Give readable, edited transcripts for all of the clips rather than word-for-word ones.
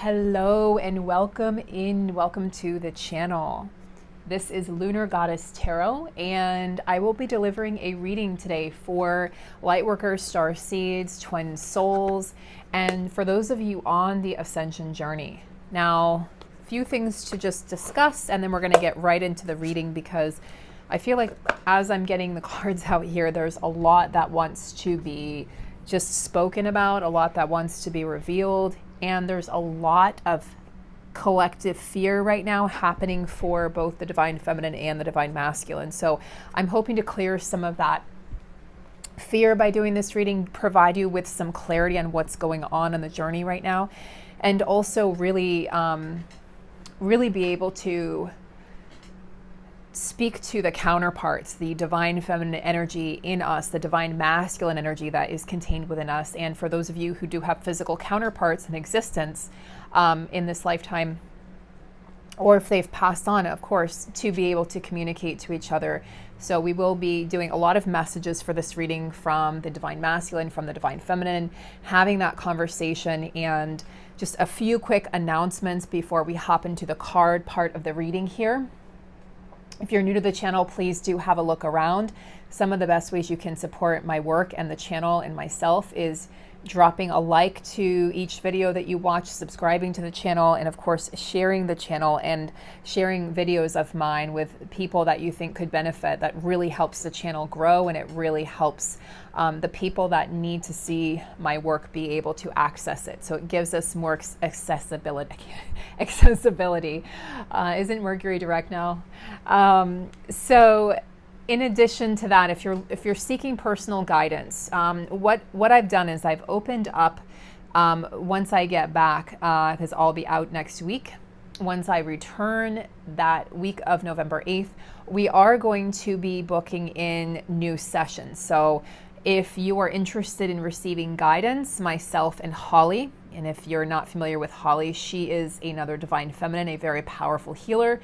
Hello and welcome to the channel. This is Lunar Goddess Tarot, and I will be delivering a reading today for Lightworkers, Star Seeds, Twin Souls, and for those of you on the ascension journey. Now, a few things to just discuss, and then we're going to get right into the reading because I feel like as I'm getting the cards out here, there's a lot that wants to be just spoken about, a lot that wants to be revealed, and there's a lot of collective fear right now happening for both the divine feminine and the divine masculine. So I'm hoping to clear some of that fear by doing this reading, provide you with some clarity on what's going on the journey right now, and also really be able to speak to the counterparts, the divine feminine energy in us, the divine masculine energy that is contained within us. And for those of you who do have physical counterparts in existence in this lifetime, or if they've passed on, of course, to be able to communicate to each other. So we will be doing a lot of messages for this reading from the divine masculine, from the divine feminine, having that conversation, and just a few quick announcements before we hop into the card part of the reading here. If you're new to the channel, please do have a look around. Some of the best ways you can support my work and the channel and myself is dropping a like to each video that you watch, subscribing to the channel, and of course sharing the channel and sharing videos of mine with people that you think could benefit. That really helps the channel grow, and it really helps the people that need to see my work be able to access it. So it gives us more accessibility. Isn't Mercury direct now? So in addition to that, if you're seeking personal guidance, what I've done is I've opened up, once I get back, because I'll be out next week. Once I return that week of November 8th, we are going to be booking in new sessions. So if you are interested in receiving guidance, myself and Holly, and if you're not familiar with Holly, she is another divine feminine, a very powerful healer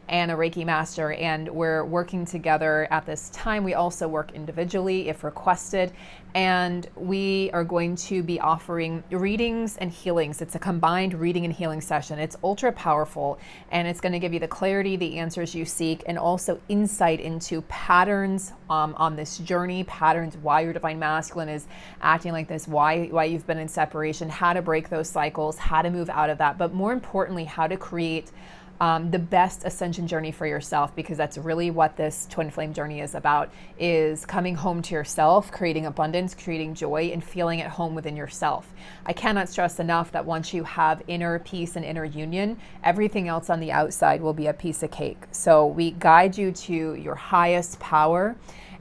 and a Reiki master, and we're working together at this time. We also work individually if requested, and we are going to be offering readings and healings. It's a combined reading and healing session. It's ultra powerful, and it's going to give you the clarity, the answers you seek, and also insight into patterns on this journey, patterns why your divine masculine is acting like this, why you've been in separation, how to break those cycles, how to move out of that, but more importantly, how to create the best ascension journey for yourself, because that's really what this twin flame journey is about, is coming home to yourself, creating abundance, creating joy, and feeling at home within yourself. I cannot stress enough that once you have inner peace and inner union, everything else on the outside will be a piece of cake. So we guide you to your highest power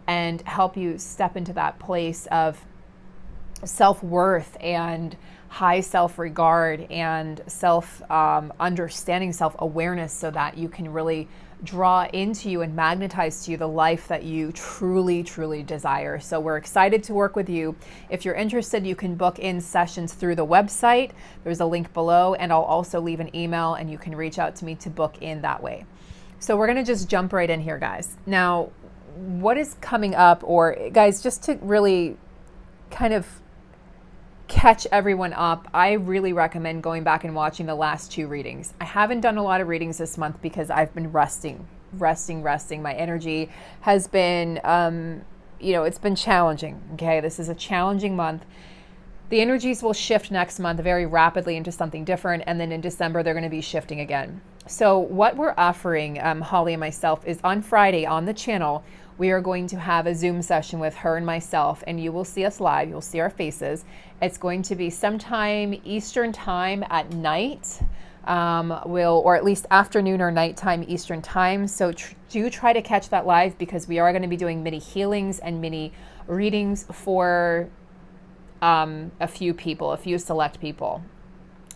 and help you step into that place of self-worth and high self-regard and self-understanding, self-awareness, so that you can really draw into you and magnetize to you the life that you truly, truly desire. So we're excited to work with you. If you're interested, you can book in sessions through the website. There's a link below, and I'll also leave an email, and you can reach out to me to book in that way. So we're gonna just jump right in here, guys. Now, what is coming up, or guys, just to really kind of catch everyone up, I really recommend going back and watching the last two readings. I haven't done a lot of readings this month because I've been resting. My energy has been, it's been challenging. Okay, this is a challenging month. The energies will shift next month very rapidly into something different, and then in December they're going to be shifting again. So what we're offering, Holly and myself, is on Friday on the channel, we are going to have a Zoom session with her and myself, and you will see us live. You'll see our faces. It's going to be sometime Eastern time at night, or at least afternoon or nighttime Eastern time. So do try to catch that live, because we are going to be doing mini healings and mini readings for a few select people.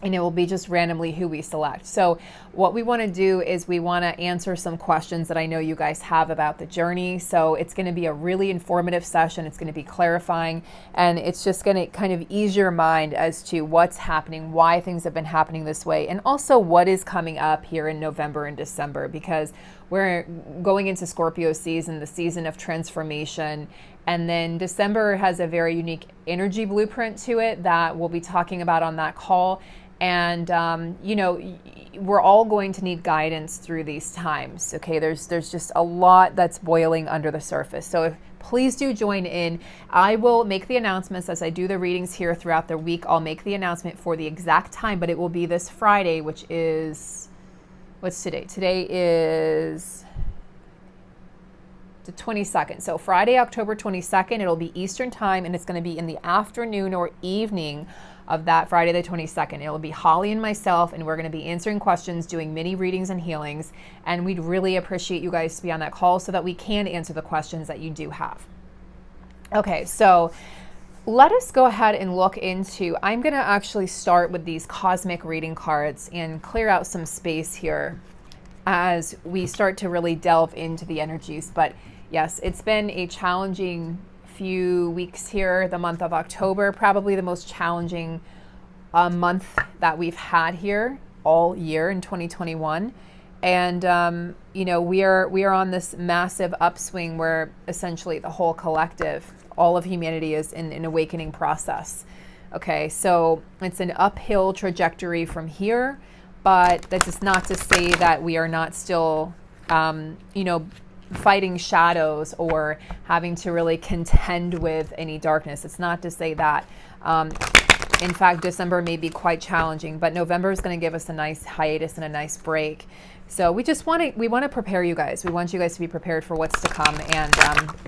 And it will be just randomly who we select. So what we want to do is we want to answer some questions that I know you guys have about the journey. So it's going to be a really informative session. It's going to be clarifying, and it's just going to kind of ease your mind as to what's happening, why things have been happening this way, and also what is coming up here in November and December, because we're going into Scorpio season, the season of transformation. And then December has a very unique energy blueprint to it that we'll be talking about on that call. And, you know, we're all going to need guidance through these times. Okay, there's just a lot that's boiling under the surface. So please do join in. I will make the announcements as I do the readings here throughout the week. I'll make the announcement for the exact time, but it will be this Friday, which is, what's today? Today is the 22nd. So Friday, October 22nd, it'll be Eastern time, and it's going to be in the afternoon or evening of that Friday the 22nd. It'll be Holly and myself, and we're going to be answering questions, doing mini readings and healings, and we'd really appreciate you guys to be on that call so that we can answer the questions that you do have. Okay, so let us go ahead and look into, I'm going to actually start with these cosmic reading cards and clear out some space here as we start to really delve into the energies. But yes, it's been a challenging few weeks here, the month of October, probably the most challenging month that we've had here all year in 2021. And you know, we are on this massive upswing where essentially the whole collective, all of humanity, is in an awakening process. Okay, so it's an uphill trajectory from here, but that is not to say that we are not still you know, fighting shadows or having to really contend with any darkness. It's not to say that. In fact, December may be quite challenging, but November is going to give us a nice hiatus and a nice break. So we want to prepare you guys. We want you guys to be prepared for what's to come, and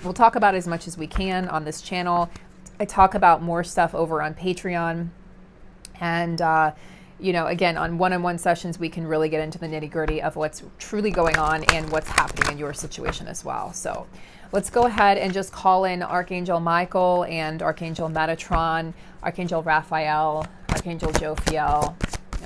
we'll talk about as much as we can on this channel. I talk about more stuff over on Patreon, and you know, again, on one-on-one sessions, we can really get into the nitty-gritty of what's truly going on and what's happening in your situation as well. So let's go ahead and just call in Archangel Michael and Archangel Metatron, Archangel Raphael, Archangel Jophiel,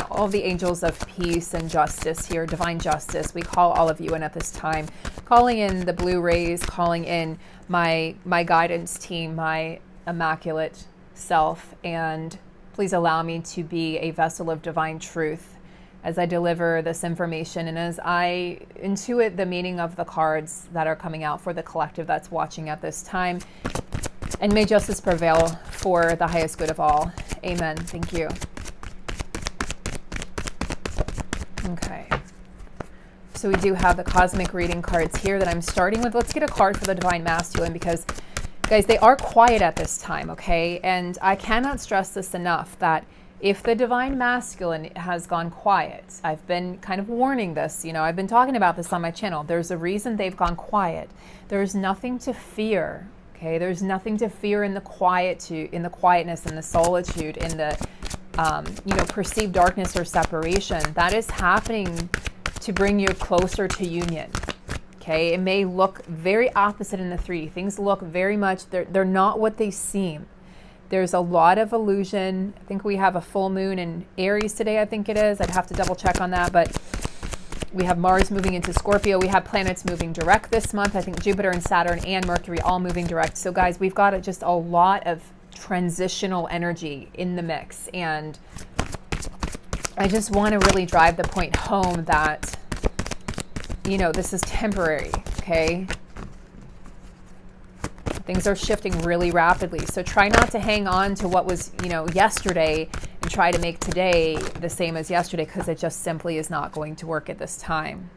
all the angels of peace and justice here, divine justice. We call all of you in at this time, calling in the blue rays, calling in my guidance team, my immaculate self, and please allow me to be a vessel of divine truth as I deliver this information and as I intuit the meaning of the cards that are coming out for the collective that's watching at this time. And may justice prevail for the highest good of all. Amen. Thank you. Okay. So we do have the cosmic reading cards here that I'm starting with. Let's get a card for the divine masculine, because guys, they are quiet at this time, okay? And I cannot stress this enough, that if the divine masculine has gone quiet, I've been kind of warning this, you know, I've been talking about this on my channel. There's a reason they've gone quiet. There's nothing to fear, okay? There's nothing to fear in the quietness, in the solitude, in the, you know, perceived darkness or separation. That is happening to bring you closer to union. Okay, it may look very opposite in the 3D. Things look very much, they're not what they seem. There's a lot of illusion. I think we have a full moon in Aries today, I think it is. I'd have to double check on that, but we have Mars moving into Scorpio. We have planets moving direct this month. I think Jupiter and Saturn and Mercury all moving direct. So guys, we've got just a lot of transitional energy in the mix. And I just want to really drive the point home that, you know, this is temporary, okay? Things are shifting really rapidly. So try not to hang on to what was, you know, yesterday and try to make today the same as yesterday, because it just simply is not going to work at this time.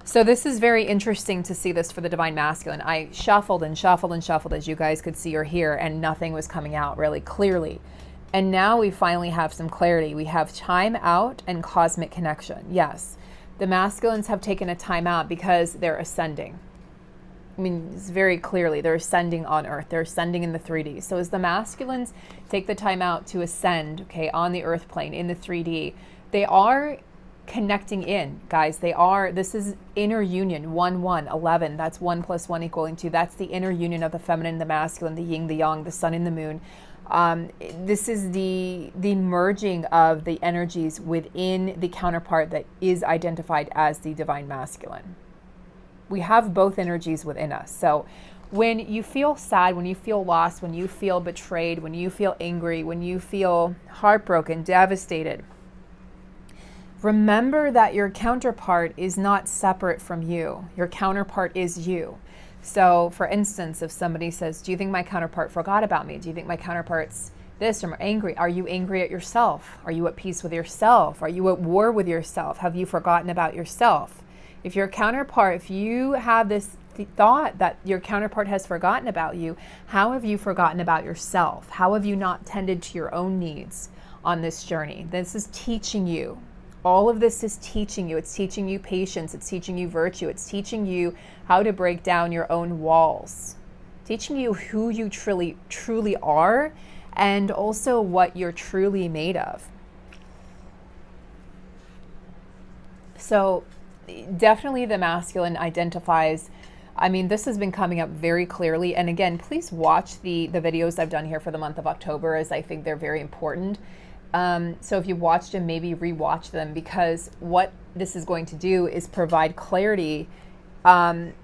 So this is very interesting to see this for the divine masculine. I shuffled and shuffled and shuffled, as you guys could see or hear, and nothing was coming out really clearly. And now we finally have some clarity. We have time out and cosmic connection. Yes. The masculines have taken a time out because they're ascending. I mean, it's very clearly, they're ascending on Earth. They're ascending in the 3D. So as the masculines take the time out to ascend, okay, on the Earth plane, in the 3D, they are connecting in, guys. This is inner union, 1, 1, 11. That's 1 + 1 = 2. That's the inner union of the feminine, the masculine, the yin, the yang, the sun and the moon. This is the merging of the energies within the counterpart that is identified as the divine masculine. We have both energies within us. So when you feel sad, when you feel lost, when you feel betrayed, when you feel angry, when you feel heartbroken, devastated, remember that your counterpart is not separate from you. Your counterpart is you. So for instance, if somebody says, do you think my counterpart forgot about me? Do you think my counterpart's this or angry. Are you angry at yourself? Are you at peace with yourself? Are you at war with yourself? Have you forgotten about yourself? If your counterpart, if you have this thought that your counterpart has forgotten about you, how have you forgotten about yourself? How have you not tended to your own needs on this journey? This is teaching you. All of this is teaching you. It's teaching you patience. It's teaching you virtue. It's teaching you how to break down your own walls. Teaching you who you truly are, and also what you're truly made of. So definitely the masculine identifies, I mean, this has been coming up very clearly. And again, please watch the videos I've done here for the month of October, as I think they're very important. So if you watched them, maybe rewatch them, because what this is going to do is provide clarity to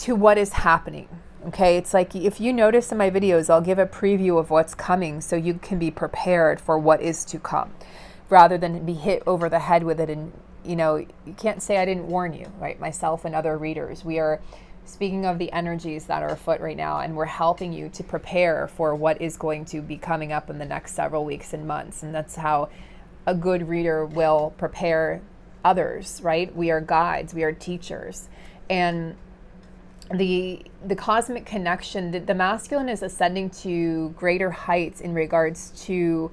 what is happening. Okay, it's like if you notice in my videos, I'll give a preview of what's coming so you can be prepared for what is to come, rather than be hit over the head with it. And you can't say I didn't warn you, right? Myself and other readers, we are speaking of the energies that are afoot right now, and we're helping you to prepare for what is going to be coming up in the next several weeks and months. And that's how a good reader will prepare others, right? We are guides, we are teachers. And the cosmic connection, the masculine is ascending to greater heights in regards to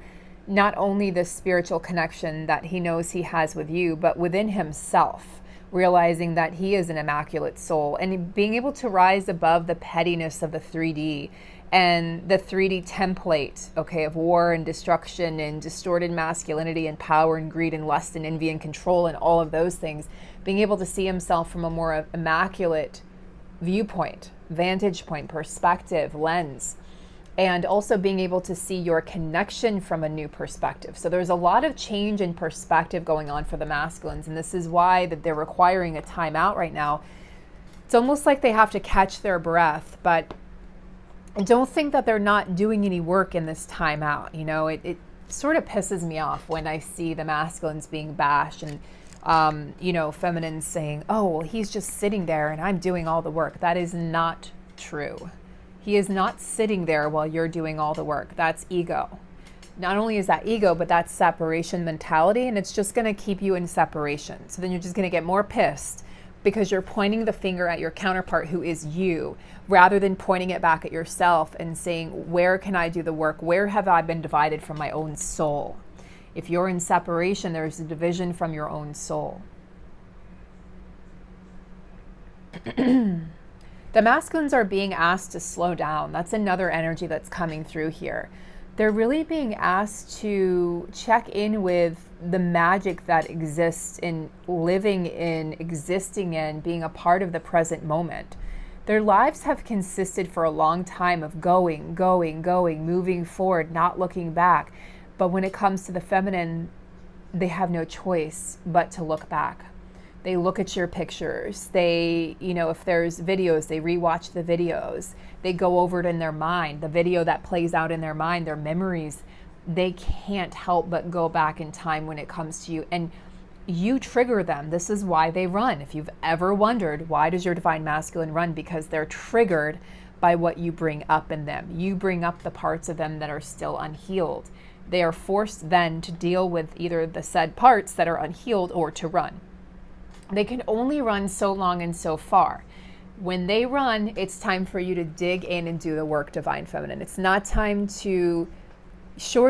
not only the spiritual connection that he knows he has with you, but within himself, realizing that he is an immaculate soul, and being able to rise above the pettiness of the 3D and the 3D template, okay, of war and destruction and distorted masculinity and power and greed and lust and envy and control and all of those things. Being able to see himself from a more immaculate viewpoint, vantage point, perspective, lens, and also being able to see your connection from a new perspective. So there's a lot of change in perspective going on for the masculines, and this is why that they're requiring a timeout right now. It's almost like they have to catch their breath, but don't think that they're not doing any work in this timeout. It sort of pisses me off when I see the masculines being bashed and feminines saying, oh, well, he's just sitting there and I'm doing all the work. That is not true. He is not sitting there while you're doing all the work. That's ego. Not only is that ego, but that's separation mentality, and it's just going to keep you in separation. So then you're just going to get more pissed because you're pointing the finger at your counterpart, who is you, rather than pointing it back at yourself and saying, where can I do the work? Where have I been divided from my own soul? If you're in separation, there's a division from your own soul. The masculines are being asked to slow down. That's another energy that's coming through here. They're really being asked to check in with the magic that exists in living in, existing in, being a part of the present moment. Their lives have consisted for a long time of going, moving forward, not looking back. But when it comes to the feminine, they have no choice but to look back. They look at your pictures. They, if there's videos, they rewatch the videos. They go over it in their mind, the video that plays out in their mind, their memories. They can't help but go back in time when it comes to you. And you trigger them. This is why they run. If you've ever wondered, why does your divine masculine run? Because they're triggered by what you bring up in them. You bring up the parts of them that are still unhealed. They are forced then to deal with either the said parts that are unhealed or to run. They can only run so long and so far. When they run, it's time for you to dig in and do the work, divine feminine. It's not time to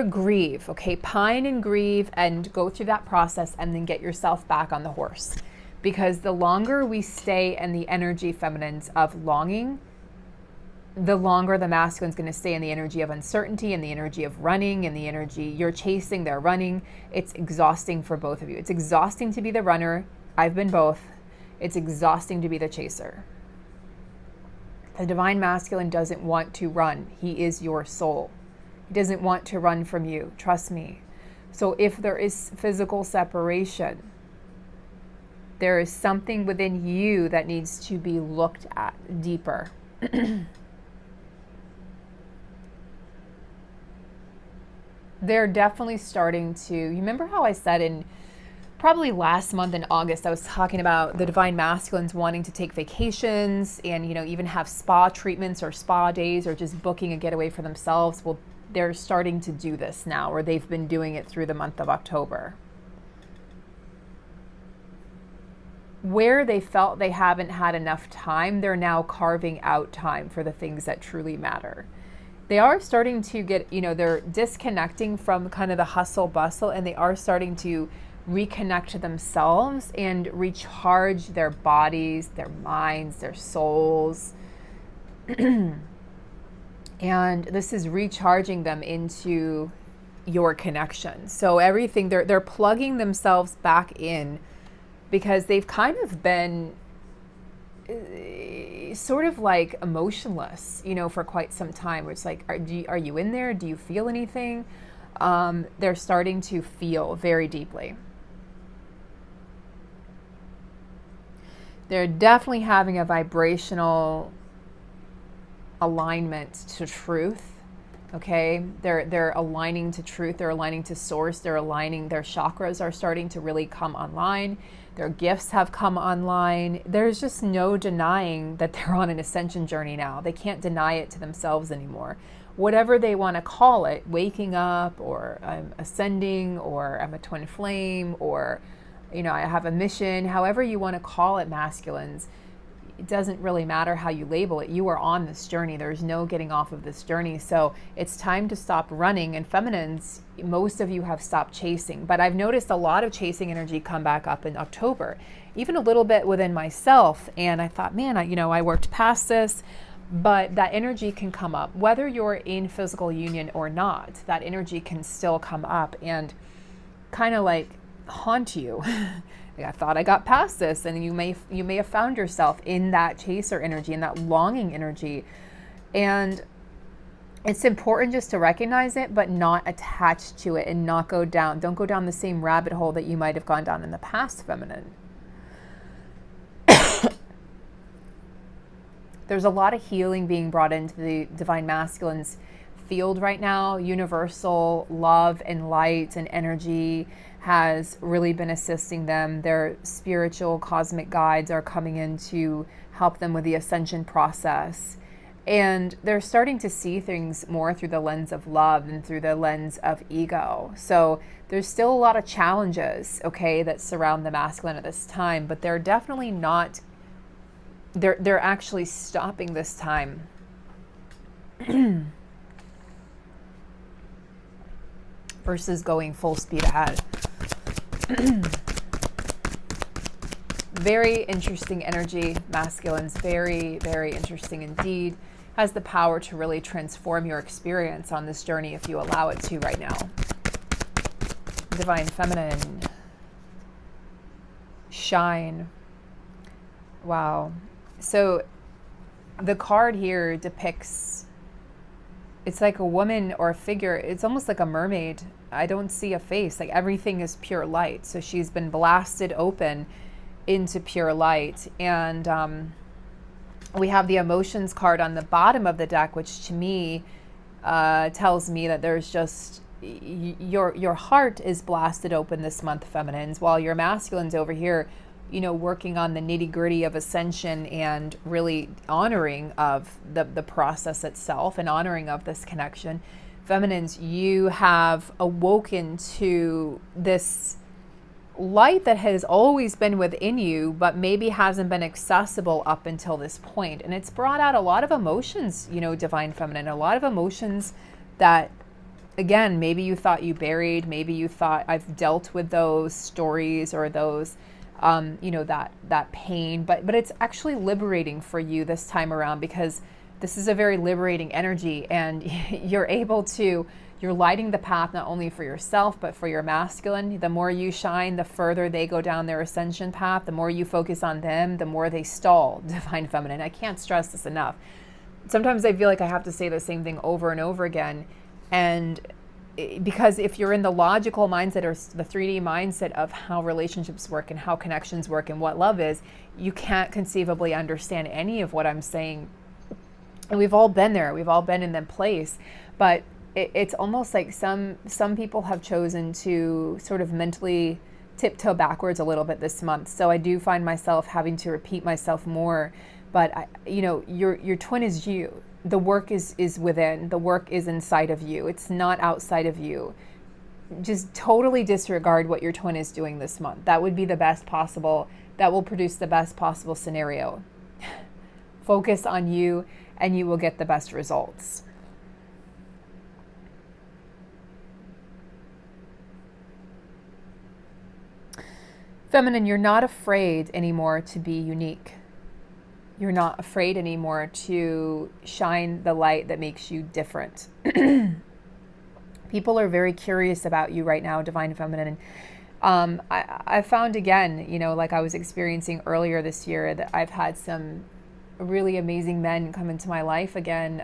grieve, okay? Pine and grieve and go through that process and then get yourself back on the horse. Because the longer we stay in the energy feminines of longing, the longer the masculine's going to stay in the energy of uncertainty and the energy of running and the energy you're chasing, they're running. It's exhausting for both of you. It's exhausting to be the runner. I've been both. It's exhausting to be the chaser. The divine masculine doesn't want to run. He is your soul. He doesn't want to run from you. Trust me. So if there is physical separation, there is something within you that needs to be looked at deeper. They're definitely starting to, you remember how I said in probably last month in August, I was talking about the divine masculines wanting to take vacations and, even have spa treatments or spa days or just booking a getaway for themselves. Well, they're starting to do this now, or they've been doing it through the month of October. Where they felt they haven't had enough time, they're now carving out time for the things that truly matter. They are starting to get, they're disconnecting from kind of the hustle bustle, and they are starting to reconnect to themselves and recharge their bodies, their minds, their souls. And this is recharging them into your connection. So everything, they're plugging themselves back in, because they've kind of been sort of like emotionless, for quite some time. It's like, are you in there? Do you feel anything? They're starting to feel very deeply. They're definitely having a vibrational alignment to truth. Okay, they're aligning to truth. They're aligning to source. They're aligning. Their chakras are starting to really come online. Their gifts have come online. There's just no denying that they're on an ascension journey now. They can't deny it to themselves anymore. Whatever they want to call it, waking up, or I'm ascending, or I'm a twin flame, or, I have a mission, however you want to call it, masculines, it doesn't really matter how you label it. You are on this journey. There's no getting off of this journey. So it's time to stop running. And feminines, most of you have stopped chasing. But I've noticed a lot of chasing energy come back up in October, even a little bit within myself. And I thought, man, I worked past this. But that energy can come up, whether you're in physical union or not. That energy can still come up and kind of like haunt you. I thought I got past this, and you may have found yourself in that chaser energy, in that longing energy. And it's important just to recognize it, but not attach to it, and don't go down the same rabbit hole that you might have gone down in the past, feminine. There's a lot of healing being brought into the divine masculines field right now. Universal love and light and energy has really been assisting them. Their spiritual cosmic guides are coming in to help them with the ascension process. And they're starting to see things more through the lens of love than through the lens of ego. So there's still a lot of challenges, okay, that surround the masculine at this time, but they're definitely not, they're actually stopping this time. Versus going full speed ahead. Very interesting energy, masculines. Very, very interesting indeed. Has the power to really transform your experience on this journey if you allow it to right now. Divine feminine. Shine. Wow. So the card here depicts, it's like a woman or a figure. It's almost like a mermaid. I don't see a face. Like everything is pure light. So she's been blasted open into pure light. And we have the emotions card on the bottom of the deck, which to me tells me that there's just, your heart is blasted open this month, feminines, while your masculines over here, working on the nitty gritty of ascension and really honoring of the process itself and honoring of this connection. Feminines, you have awoken to this light that has always been within you, but maybe hasn't been accessible up until this point. And it's brought out a lot of emotions, divine feminine, a lot of emotions that, again, maybe you thought you buried, maybe you thought I've dealt with those stories or those that pain, but it's actually liberating for you this time around, because this is a very liberating energy, and you're lighting the path not only for yourself, but for your masculine. The more you shine, the further they go down their ascension path. The more you focus on them, the more they stall, divine feminine. I can't stress this enough. Sometimes I feel like I have to say the same thing over and over again, and because if you're in the logical mindset or the 3D mindset of how relationships work and how connections work and what love is, you can't conceivably understand any of what I'm saying. And we've all been there. We've all been in that place. But it's almost like some people have chosen to sort of mentally tiptoe backwards a little bit this month. So I do find myself having to repeat myself more. But your twin is you. the work is within. The work is inside of you. It's not outside of you. Just totally disregard what your twin is doing this month. That would be the best possible, that will produce the best possible scenario. Focus on you and you will get the best results. Feminine, you're not afraid anymore to be unique. You're not afraid anymore to shine the light that makes you different. People are very curious about you right now, Divine Feminine. I found again, like I was experiencing earlier this year, that I've had some really amazing men come into my life again.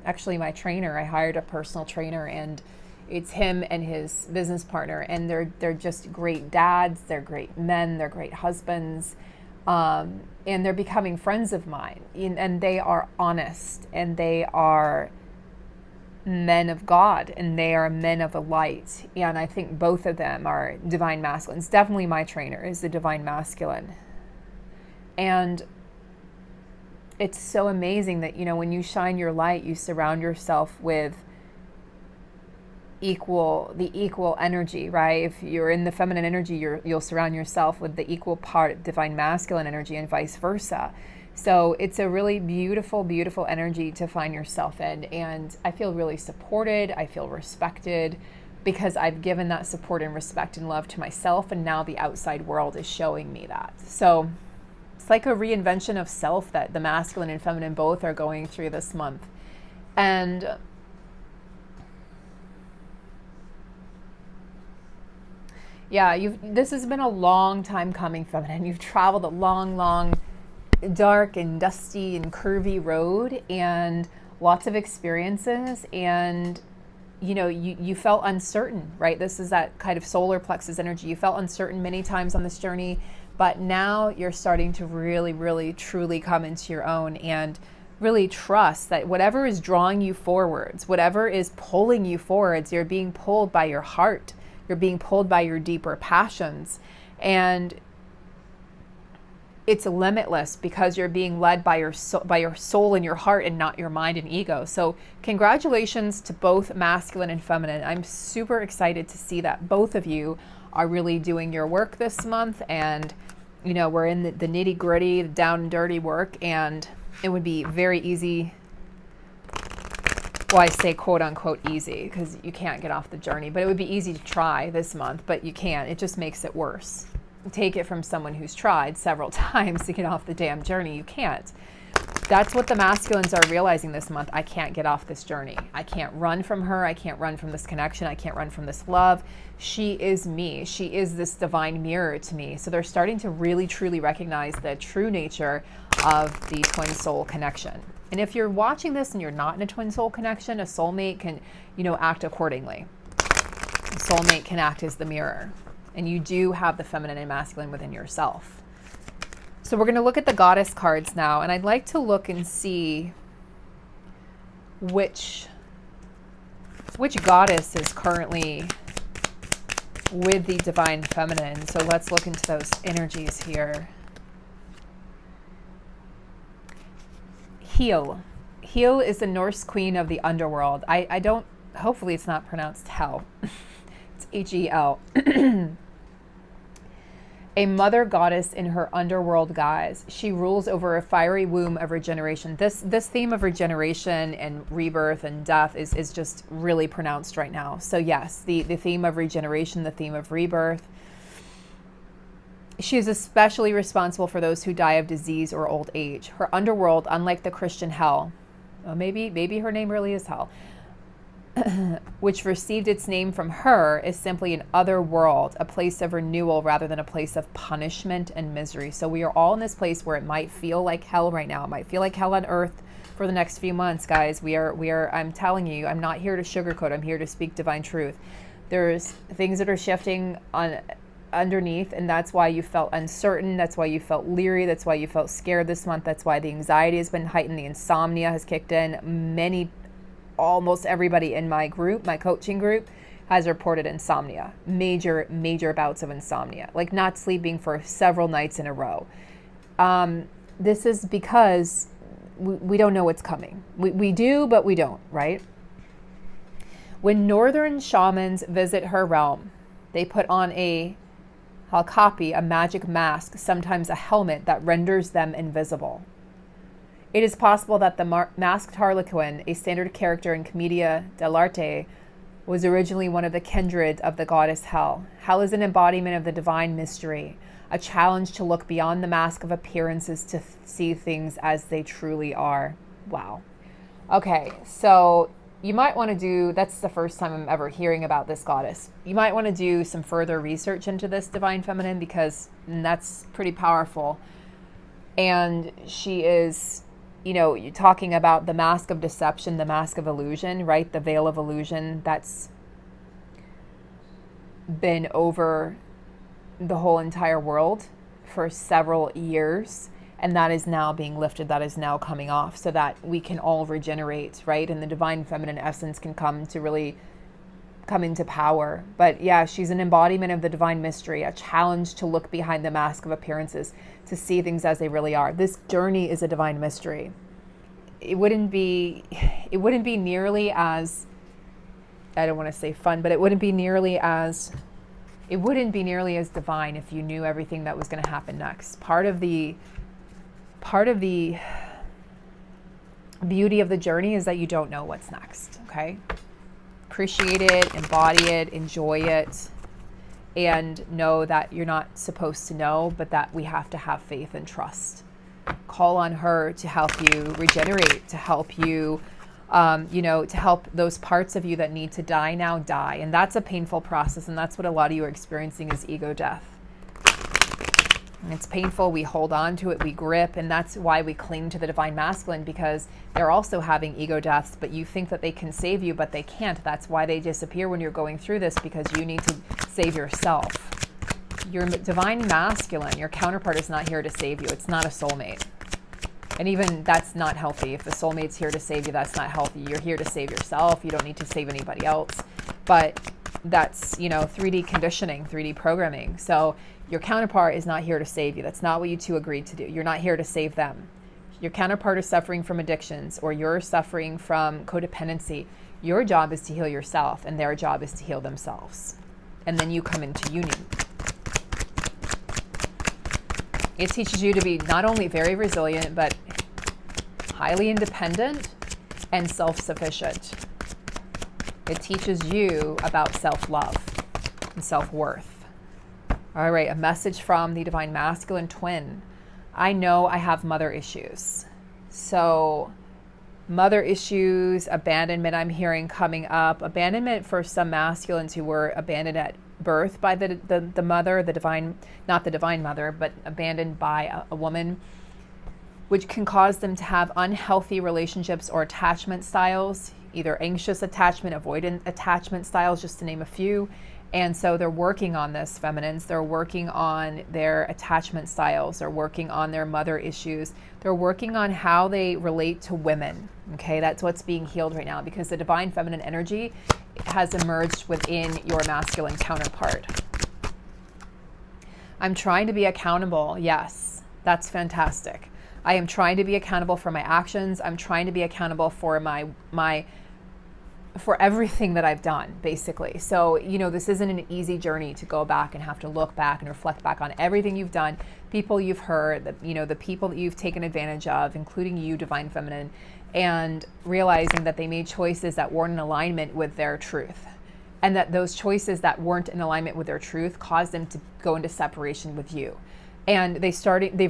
Actually, my trainer, I hired a personal trainer, and it's him and his business partner, and they're just great dads, they're great men, they're great husbands, and they're becoming friends of mine, and they are honest, and they are men of God, and they are men of the light, and I think both of them are divine masculines. Definitely my trainer is the divine masculine, and it's so amazing that, when you shine your light, you surround yourself with the equal energy, right? If you're in the feminine energy, you'll surround yourself with the equal part divine masculine energy, and vice versa. So it's a really beautiful, beautiful energy to find yourself in. And I feel really supported. I feel respected because I've given that support and respect and love to myself. And now the outside world is showing me that. So it's like a reinvention of self that the masculine and feminine both are going through this month. And yeah, this has been a long time coming, feminine. You've traveled a long, long, dark and dusty and curvy road, and lots of experiences, and you felt uncertain, right? This is that kind of solar plexus energy. You felt uncertain many times on this journey, but now you're starting to really, really, truly come into your own and really trust that whatever is drawing you forwards, whatever is pulling you forwards, you're being pulled by your heart. You're being pulled by your deeper passions, and it's limitless because you're being led by your soul and your heart, and not your mind and ego. So congratulations to both masculine and feminine. I'm super excited to see that both of you are really doing your work this month, and we're in the nitty gritty, the down and dirty work, and it would be very easy. Well, I say quote unquote easy because you can't get off the journey, but it would be easy to try this month, but you can't. It just makes it worse. Take it from someone who's tried several times to get off the damn journey. You can't. That's what the masculines are realizing this month. I can't get off this journey. I can't run from her. I can't run from this connection. I can't run from this love. She is me. She is this divine mirror to me. So they're starting to really, truly recognize the true nature of the twin soul connection. And if you're watching this and you're not in a twin soul connection, a soulmate can, act accordingly. A soulmate can act as the mirror. And you do have the feminine and masculine within yourself. So we're going to look at the goddess cards now. And I'd like to look and see which goddess is currently with the divine feminine. So let's look into those energies here. Hel. Hel is the Norse queen of the underworld. I don't, hopefully it's not pronounced hell. It's H-E-L. A mother goddess in her underworld guise. She rules over a fiery womb of regeneration. This theme of regeneration and rebirth and death is just really pronounced right now. So yes, the theme of regeneration, the theme of rebirth. She is especially responsible for those who die of disease or old age. Her underworld, unlike the Christian hell, well, maybe her name really is hell, which received its name from her, is simply an other world, a place of renewal rather than a place of punishment and misery. So we are all in this place where it might feel like hell right now. It might feel like hell on earth for the next few months, guys. We are, I'm telling you, I'm not here to sugarcoat. I'm here to speak divine truth. There's things that are shifting on underneath, and that's why you felt uncertain. That's why you felt leery. That's why you felt scared this month. That's why the anxiety has been heightened. The insomnia has kicked in. Almost everybody in my group, my coaching group, has reported insomnia, major bouts of insomnia, like not sleeping for several nights in a row. This is because we don't know what's coming. We do, but we don't, right? When northern shamans visit her realm, they put on I'll copy, a magic mask, sometimes a helmet that renders them invisible. It is possible that the masked harlequin, a standard character in Commedia dell'arte, was originally one of the kindred of the goddess Hel. Hel is an embodiment of the divine mystery, a challenge to look beyond the mask of appearances to see things as they truly are. Wow. Okay, so you might want to do, that's the first time I'm ever hearing about this goddess. You might want to do some further research into this divine feminine, because that's pretty powerful. And she is, you're talking about the mask of deception, the mask of illusion, right? The veil of illusion that's been over the whole entire world for several years. And that is now being lifted, that is now coming off, so that we can all regenerate, right? And the divine feminine essence can really come into power. But yeah, she's an embodiment of the divine mystery, a challenge to look behind the mask of appearances, to see things as they really are. This journey is a divine mystery. It wouldn't be nearly as, I don't want to say fun, but it wouldn't be nearly as divine if you knew everything that was going to happen next. Part of the beauty of the journey is that you don't know what's next, okay? Appreciate it, embody it, enjoy it, and know that you're not supposed to know, but that we have to have faith and trust. Call on her to help you regenerate, to help you, to help those parts of you that need to die now die. And that's a painful process, and that's what a lot of you are experiencing, is ego death. And it's painful. We hold on to it, we grip, and that's why we cling to the divine masculine, because they're also having ego deaths, but you think that they can save you, but they can't. That's why they disappear when you're going through this, because you need to save yourself. Your divine masculine, your counterpart, is not here to save you. It's not a soulmate. And even that's not healthy. If the soulmate's here to save you, that's not healthy. You're here to save yourself. You don't need to save anybody else. But that's, 3D conditioning, 3D programming. So your counterpart is not here to save you. That's not what you two agreed to do. You're not here to save them. Your counterpart is suffering from addictions, or you're suffering from codependency. Your job is to heal yourself, and their job is to heal themselves. And then you come into union. It teaches you to be not only very resilient, but highly independent and self-sufficient. It teaches you about self-love and self-worth. All right, a message from the divine masculine twin. I know I have mother issues. So mother issues, abandonment, I'm hearing coming up. Abandonment for some masculines who were abandoned at birth by the mother, the divine, not the divine mother, but abandoned by a woman, which can cause them to have unhealthy relationships or attachment styles, either anxious attachment, avoidant attachment styles, just to name a few. And so they're working on this, feminines. They're working on their attachment styles. They're working on their mother issues. They're working on how they relate to women. Okay, that's what's being healed right now, because the divine feminine energy has emerged within your masculine counterpart. I'm trying to be accountable. Yes, that's fantastic. I am trying to be accountable for my actions. I'm trying to be accountable for for everything that I've done, basically. So, this isn't an easy journey to go back and have to look back and reflect back on everything you've done, people you've hurt, the people that you've taken advantage of, including you, divine feminine, and realizing that they made choices that weren't in alignment with their truth. And that those choices that weren't in alignment with their truth caused them to go into separation with you. And they've started to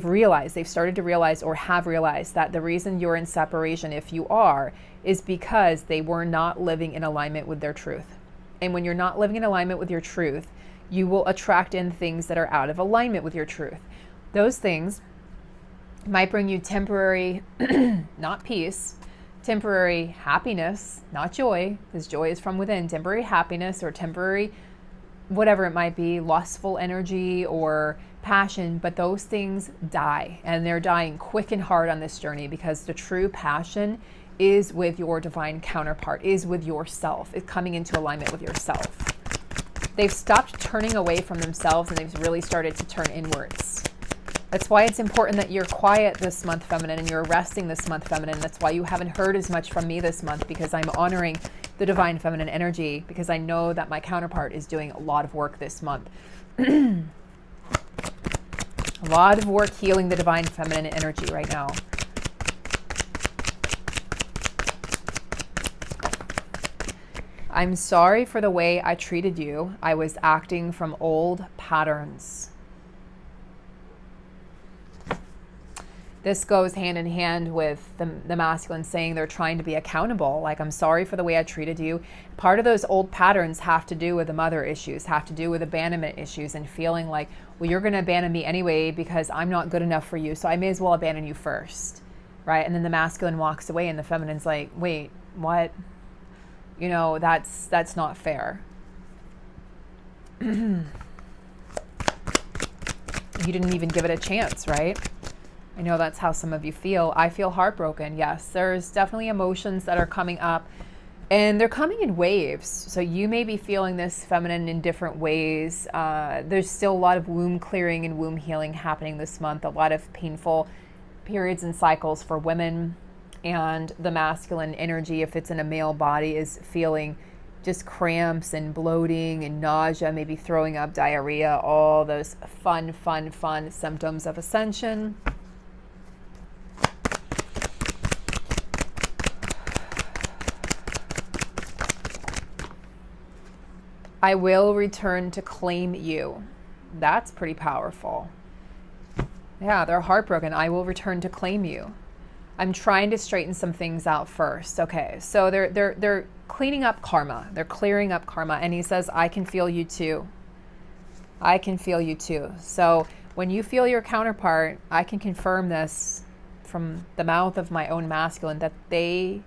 realize, or have realized, that the reason you're in separation, if you are, is because they were not living in alignment with their truth. And when you're not living in alignment with your truth, you will attract in things that are out of alignment with your truth. Those things might bring you temporary, not peace, temporary happiness, not joy, because joy is from within, temporary happiness or temporary, whatever it might be, lustful energy or passion, but those things die, and they're dying quick and hard on this journey, because the true passion is with your divine counterpart, is with yourself, is coming into alignment with yourself. They've stopped turning away from themselves, and they've really started to turn inwards. That's why it's important that you're quiet this month, feminine, and you're resting this month, feminine. That's why you haven't heard as much from me this month, because I'm honoring the divine feminine energy, because I know that my counterpart is doing a lot of work this month. A lot of work healing the divine feminine energy right now. I'm sorry for the way I treated you. I was acting from old patterns. This goes hand in hand with the masculine saying they're trying to be accountable. Like, I'm sorry for the way I treated you. Part of those old patterns have to do with the mother issues, have to do with abandonment issues, and feeling like, well, you're going to abandon me anyway because I'm not good enough for you, so I may as well abandon you first, right? And then the masculine walks away and the feminine's like, wait, what? You know, that's not fair. You didn't even give it a chance, right? I know that's how some of you feel. I feel heartbroken. Yes, there's definitely emotions that are coming up, and they're coming in waves. So you may be feeling this, feminine, in different ways. There's still a lot of womb clearing and womb healing happening this month. A lot of painful periods and cycles for women, and the masculine energy, if it's in a male body, is feeling just cramps and bloating and nausea, maybe throwing up, diarrhea, all those fun symptoms of ascension. I will return to claim you. That's pretty powerful. Yeah, they're heartbroken. I will return to claim you. I'm trying to straighten some things out first. Okay, so they're cleaning up karma. They're clearing up karma. And he says, I can feel you too. I can feel you too. So when you feel your counterpart, I can confirm this from the mouth of my own masculine, that they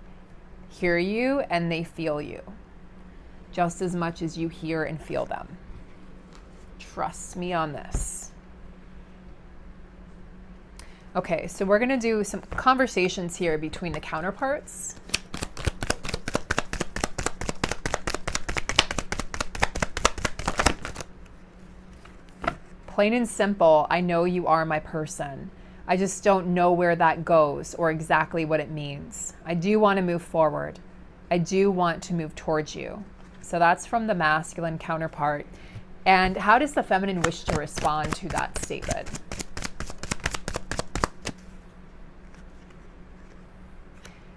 hear you and they feel you just as much as you hear and feel them. Trust me on this. Okay, so we're going to do some conversations here between the counterparts. Plain and simple, I know you are my person. I just don't know where that goes or exactly what it means. I do want to move forward. I do want to move towards you. So that's from the masculine counterpart. And how does the feminine wish to respond to that statement?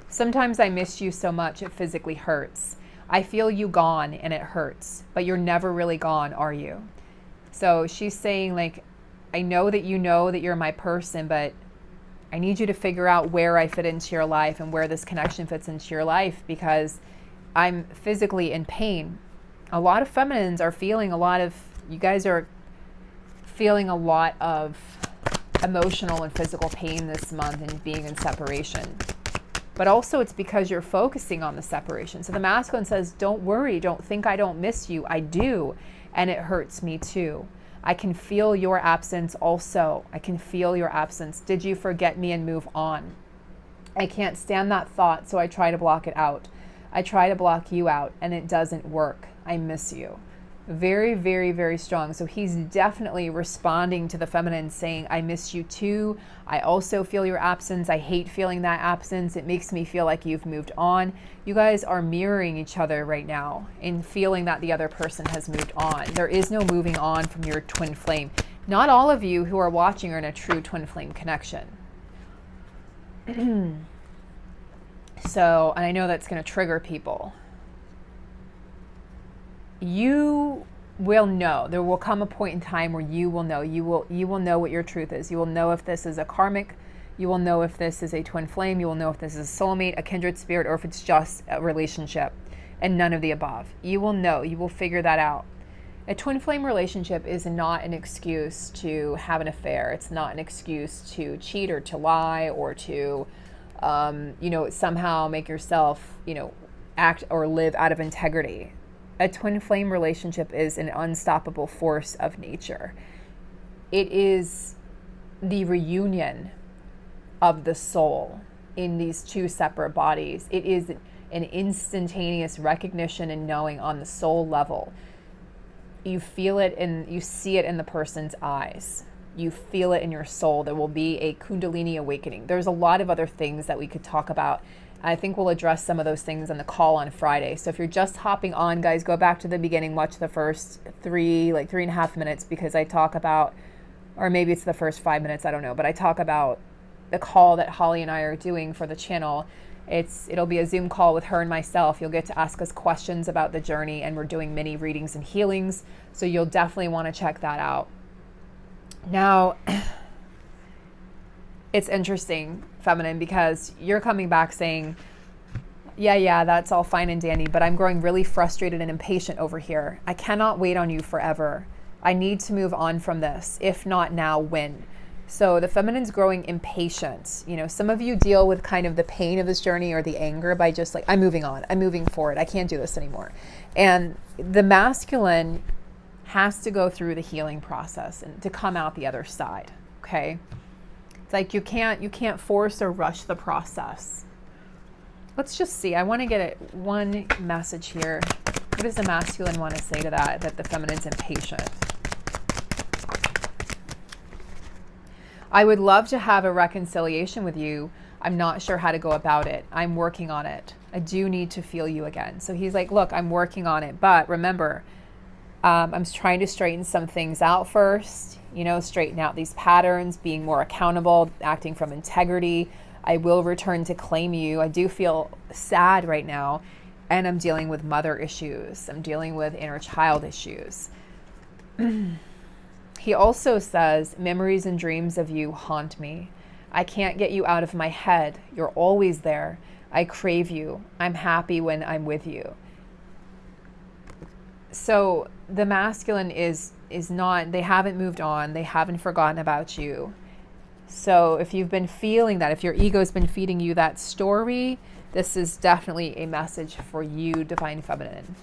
Sometimes I miss you so much it physically hurts. I feel you gone and it hurts, but you're never really gone, are you? So she's saying, like, I know that you're my person, but I need you to figure out where I fit into your life and where this connection fits into your life, because I'm physically in pain. A lot of feminines are feeling you guys are feeling a lot of emotional and physical pain this month and being in separation. But also it's because you're focusing on the separation. So the masculine says, don't worry, don't think I don't miss you. I do, and it hurts me too. I can feel your absence also. I can feel your absence. Did you forget me and move on? I can't stand that thought, so I try to block it out. I try to block you out, and it doesn't work. I miss you. Very, very, very strong. So he's definitely responding to the feminine, saying, I miss you too. I also feel your absence. I hate feeling that absence. It makes me feel like you've moved on. You guys are mirroring each other right now in feeling that the other person has moved on. There is no moving on from your twin flame. Not all of you who are watching are in a true twin flame connection. So, and I know that's going to trigger people. You will know. There will come a point in time where you will know. You will know what your truth is. You will know if this is a karmic. You will know if this is a twin flame. You will know if this is a soulmate, a kindred spirit, or if it's just a relationship and none of the above. You will know. You will figure that out. A twin flame relationship is not an excuse to have an affair. It's not an excuse to cheat or to lie or to, somehow make yourself, act or live out of integrity. A twin flame relationship is an unstoppable force of nature. It is the reunion of the soul in these two separate bodies. It is an instantaneous recognition and knowing on the soul level. You feel it and you see it in the person's eyes. you feel it in your soul. There will be a Kundalini awakening. There's a lot of other things that we could talk about. I think we'll address some of those things on the call on Friday. So if you're just hopping on, guys, go back to the beginning, watch the first 3.5 minutes, because I talk about, or maybe it's the first 5 minutes, I don't know, but I talk about the call that Holly and I are doing for the channel. It'll be a Zoom call with her and myself. You'll get to ask us questions about the journey, and we're doing mini readings and healings. So you'll definitely want to check that out. Now, it's interesting, feminine, because you're coming back saying, yeah, that's all fine and dandy, but I'm growing really frustrated and impatient over here. I cannot wait on you forever. I need to move on from this. If not now, when? So the feminine's growing impatient. You know, some of you deal with kind of the pain of this journey or the anger by just like, I'm moving on, I'm moving forward, I can't do this anymore. And the masculine has to go through the healing process and to come out the other side, okay? It's like you can't force or rush the process. Let's just see. I want to get one message here. What does the masculine want to say to that the feminine's impatient? I would love to have a reconciliation with you. I'm not sure how to go about it. I'm working on it. I do need to feel you again. So he's like, look, I'm working on it. But remember, I'm trying to straighten some things out first, straighten out these patterns, being more accountable, acting from integrity. I will return to claim you. I do feel sad right now, and I'm dealing with mother issues. I'm dealing with inner child issues. He also says, memories and dreams of you haunt me. I can't get you out of my head. You're always there. I crave you. I'm happy when I'm with you. So the masculine is not, they haven't moved on. They haven't forgotten about you. So if you've been feeling that, if your ego's been feeding you that story, this is definitely a message for you, Divine Feminine.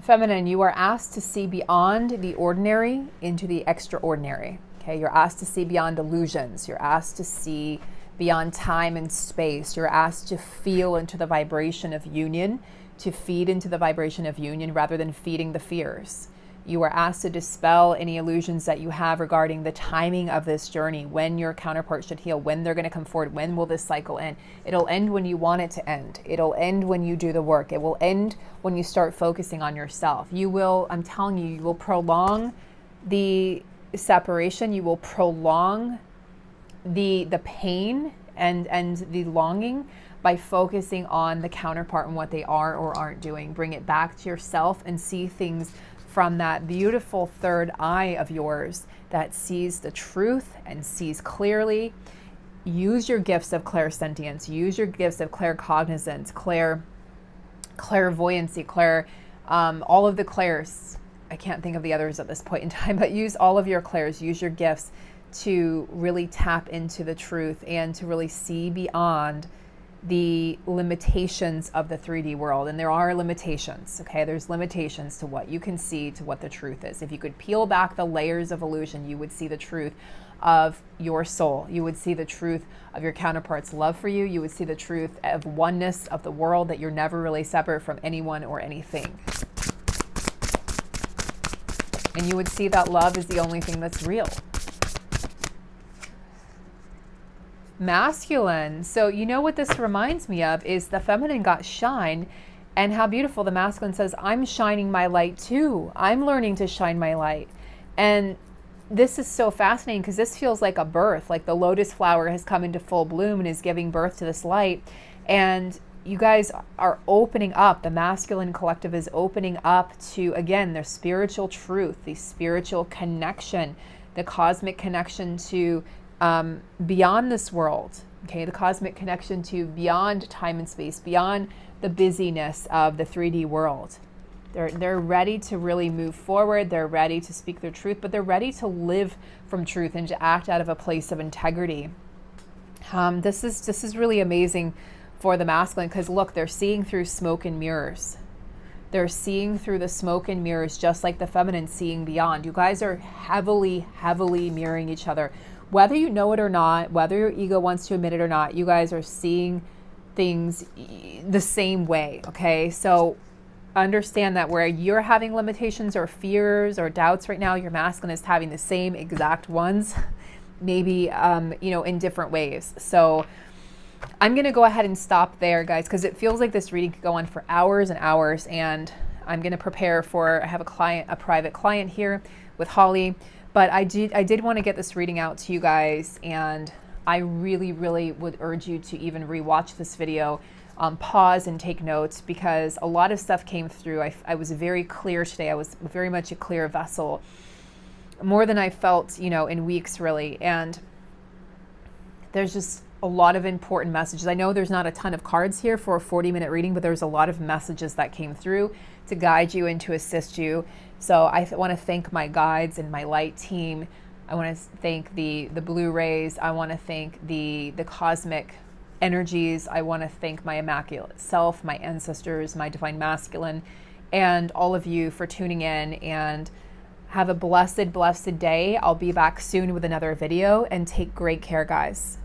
Feminine, you are asked to see beyond the ordinary into the extraordinary. Okay, you're asked to see beyond illusions. You're asked to see beyond time and space. You're asked to feel into the vibration of union, to feed into the vibration of union rather than feeding the fears. You are asked to dispel any illusions that you have regarding the timing of this journey, when your counterpart should heal, when they're going to come forward, when will this cycle end. It'll end when you want it to end. It'll end when you do the work. It will end when you start focusing on yourself. You will, I'm telling you, you will prolong the separation. You will prolong the pain and the longing by focusing on the counterpart and what they are or aren't doing. Bring it back to yourself and see things from that beautiful third eye of yours that sees the truth and sees clearly. Use your gifts of clairsentience. Use your gifts of claircognizance, clairvoyancy, all of the clairs. I can't think of the others at this point in time, but use all of your clairs. Use your gifts to really tap into the truth and to really see beyond the limitations of the 3D world. And there are limitations, okay? There's limitations to what you can see, to what the truth is. If you could peel back the layers of illusion, you would see the truth of your soul. You would see the truth of your counterpart's love for you. You would see the truth of oneness of the world, that you're never really separate from anyone or anything. And you would see that love is the only thing that's real. Masculine. So you know what this reminds me of is the feminine got shine, and how beautiful the masculine says, I'm shining my light too. I'm learning to shine my light. And this is so fascinating because this feels like a birth, like the lotus flower has come into full bloom and is giving birth to this light. And you guys are opening up. The masculine collective is opening up to, again, their spiritual truth, the spiritual connection, the cosmic connection to beyond this world, okay, the cosmic connection to beyond time and space, beyond the busyness of the 3D world. They're ready to really move forward. They're ready to speak their truth, but they're ready to live from truth and to act out of a place of integrity. This is really amazing for the masculine, because look, they're seeing through smoke and mirrors. They're seeing through the smoke and mirrors, just like the feminine seeing beyond. You guys are heavily, heavily mirroring each other. Whether you know it or not, whether your ego wants to admit it or not, you guys are seeing things the same way, okay? So understand that where you're having limitations or fears or doubts right now, your masculine is having the same exact ones, maybe, in different ways. So I'm going to go ahead and stop there, guys, because it feels like this reading could go on for hours and hours, and I'm going to prepare for, I have a private client here with Holly, but I did want to get this reading out to you guys, and I really, really would urge you to even rewatch this video, pause and take notes, because a lot of stuff came through. I was very clear today. I was very much a clear vessel, more than I felt, in weeks, really, and there's just a lot of important messages. I know there's not a ton of cards here for a 40-minute reading, but there's a lot of messages that came through to guide you and to assist you. So I want to thank my guides and my light team. I want to thank the blue rays. I want to thank the cosmic energies. I want to thank my immaculate self, my ancestors, my divine masculine, and all of you for tuning in, and have a blessed, blessed day. I'll be back soon with another video, and take great care, guys.